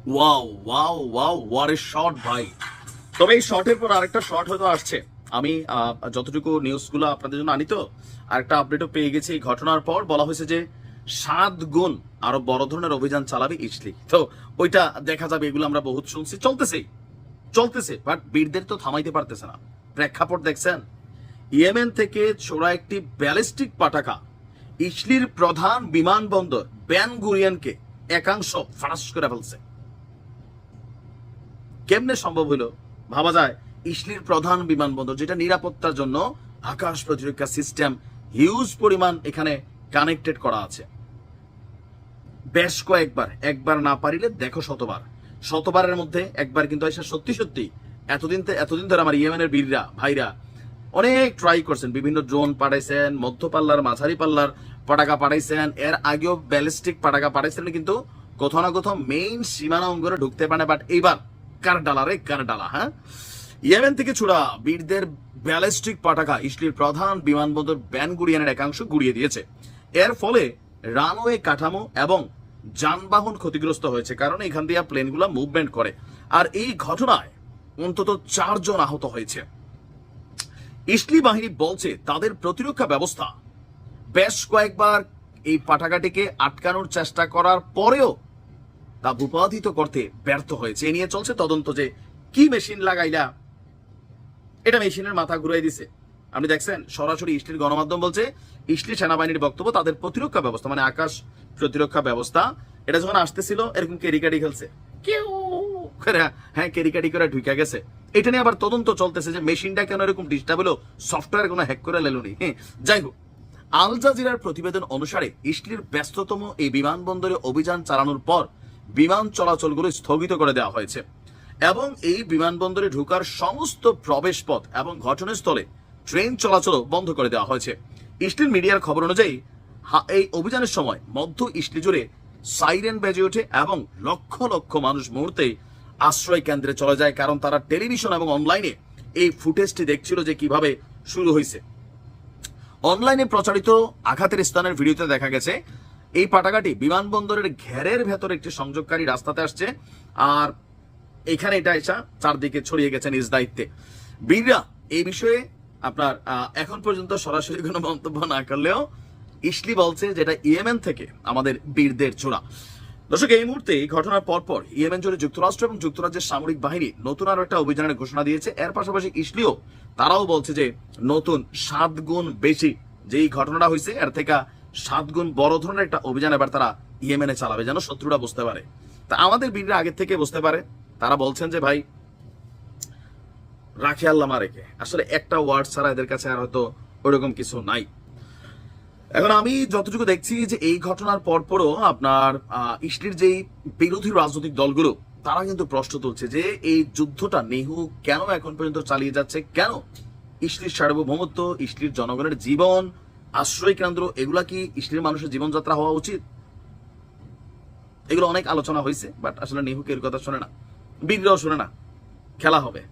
Wow wow wow what a shot ভাই। তবে এই শটের পর আরেকটা শট হয়তো আসছে। আমি যতটুকু নিউজগুলো আপনাদের জন্য আনি তো আরেকটা আপডেটও পেয়ে গেছি। এই ঘটনার পর বলা হয়েছে যে 7 গুণ আরো বড় ধরনের অভিযান চালাবে ইসলি। তো ওইটা দেখা যাবে, এগুলো আমরা বহুত শুনছি, চলতেছে বাট বীরদের তো থামাইতে পারতেছে না। প্রেক্ষাপট দেখছেন, ইয়েমেন থেকে ছোড়া একটি ব্যালিস্টিক পাটাকা ইসলির প্রধান বিমানবন্দর বেন গুরিয়ানকে একাংশ ফাঁস করে ফেলছে। কেমনে সম্ভব হলো? ভাবা যায় ইসলির প্রধান বিমানবন্দর, যেটা নিরাপত্তার জন্য আকাশ প্রতিরক্ষা সিস্টেম হিউজ পরিমাণ এখানে কানেক্টেড করা আছে। বেশ কয়েকবার, একবার না পারিলে দেখো শতবারের মধ্যে একবার কিন্তু এসে সত্যি এতদিন ধরে আমার ইয়েমেনের বীররা ভাইরা অনেক ট্রাই করছেন, বিভিন্ন ড্রোন পাঠাইছেন, মধ্য পাল্লার মাঝারি পাল্লার পটাকা পাঠাইছেন, এর আগেও ব্যালিস্টিক পটাকা পাঠাইছেন, কিন্তু কোথাও না কোথাও মেইন সীমানা অঙ্গনে ঢুকতে পারে। বাট এইবার কার ডালা, হ্যাঁ, ইয়েমেন থেকে ছোড়া বীরদের ব্যালিস্টিক পটাকা ইসলির প্রধান বিমানবন্দর বেন গুরিয়ানের একাংশ গুড়িয়ে দিয়েছে। এর ফলে রানওয়ে কাঠামো এবং যানবাহন ক্ষতিগ্রস্ত হয়েছে, কারণ এখান দিয়ে প্লেনগুলো মুভমেন্ট করে। আর এই ঘটনায় অন্তত 4 জন আহত হয়েছে। ইসলি বাহিনী বলছে তাদের প্রতিরক্ষা ব্যবস্থা বেশ কয়েকবার এই পাটাকাটিকে আটকানোর চেষ্টা করার পরেও তা ভূপাতিত করতে ব্যর্থ হয়েছে। এ নিয়ে চলছে তদন্ত, যে কি মেশিন লাগাইলা, এটা মেশিনের মাথা ঘুরাই দিছে। আপনি দেখছেন সরাসরি ইসলির গণমাধ্যম বলছে ইসলি সেনাবাহিনীর বক্তব্য তাদের প্রতিরক্ষা ব্যবস্থা মানে আকাশ প্রতিরক্ষা ব্যবস্থা, এটা যখন আসতেছিল এরকম কেরিকাটি খেলছে, কেউ হ্যাঁ কেরিকাটি করে ঢুকে গেছে। এটা নিয়ে আবার তদন্ত চলতেছে যে মেশিনটা কেন এরকম ডিস্টার্ব হলো, সফটওয়্যার কোনো হ্যাক করে লেলুনি। হ্যাঁ, যাই হোক, আল জাজিরার প্রতিবেদন অনুসারে ইসলির ব্যস্ততম এই বিমানবন্দরে অভিযান চালানোর পর বিমান চলাচলগুলো স্থগিত করে দেওয়া হয়েছে এবং এই বিমানবন্দরে ঢোকার সমস্ত প্রবেশ পথ এবং ঘটনাস্থলে ট্রেন চলাচল বন্ধ করে দেওয়া হয়েছে। ইসলির মিডিয়ার খবর অনুযায়ী এই অভিযানের সময় মধ্য ইসলি জুড়ে সাইরেন বেজে ওঠে এবং লক্ষ লক্ষ মানুষ মুহূর্তেই আশ্রয় কেন্দ্রে চলে যায়, কারণ তারা টেলিভিশন এবং অনলাইনে এই ফুটেজটি দেখছিল যে কিভাবে শুরু হয়েছে। অনলাইনে প্রচারিত আঘাতের স্থানের ভিডিওতে দেখা গেছে এই পাটাকাটি বিমানবন্দরের ঘেরের ভেতর একটি সংযোগকারী রাস্তাতে আসছে, আর এখানে এটা এসা চারদিকে ছড়িয়ে গেছে নিজ দায়িত্বে। বীররা এই বিষয়ে আপনার এখন পর্যন্ত সরাসরি কোনো মন্তব্য না করলেও ইসলি বলছে যেটা ইয়েমেন থেকে আমাদের বীরদের ছোড়া। দর্শক, এই মুহূর্তে এই ঘটনার পরপর ইয়েমেন জুড়ে যুক্তরাষ্ট্র এবং যুক্তরাজ্যের সামরিক বাহিনী নতুন আরো একটা অভিযানের ঘোষণা দিয়েছে। এর পাশাপাশি ইসলিও তারাও বলছে যে নতুন 7 গুণ বেশি যেই ঘটনাটা হয়েছে এর থেকে 7 গুণ বড় ধরনের একটা অভিযান এবার তারা ইয়েমেনে চালাবে, যেন শত্রুরা বুঝতে পারে। তা আমাদের বীররা আগের থেকে বুঝতে পারে, তারা বলছেন যে ভাই রাখে আল্লাহ মারেকে, আসলে একটা ওয়ার্ড ছাড়া এদের কাছে আর হয়তো ওইরকম কিছু নাই। এখন আমি যতটুকু দেখছি যে এই ঘটনার পরপরও আপনার ইসলির যেই বিরোধী রাজনৈতিক দলগুলো তারা কিন্তু প্রশ্ন তুলছে যে এই যুদ্ধটা নেহু কেন এখন পর্যন্ত চালিয়ে যাচ্ছে, কেন ইসলির সার্বভৌমত্ব, ইসলির জনগণের জীবন, আশ্রয় কেন্দ্র, এগুলা কি ইসলির মানুষের জীবনযাত্রা হওয়া উচিত? এগুলো অনেক আলোচনা হয়েছে, বাট আসলে নেহু কেউ কথা শোনে না, বীররাও শোনে না। খেলা হবে।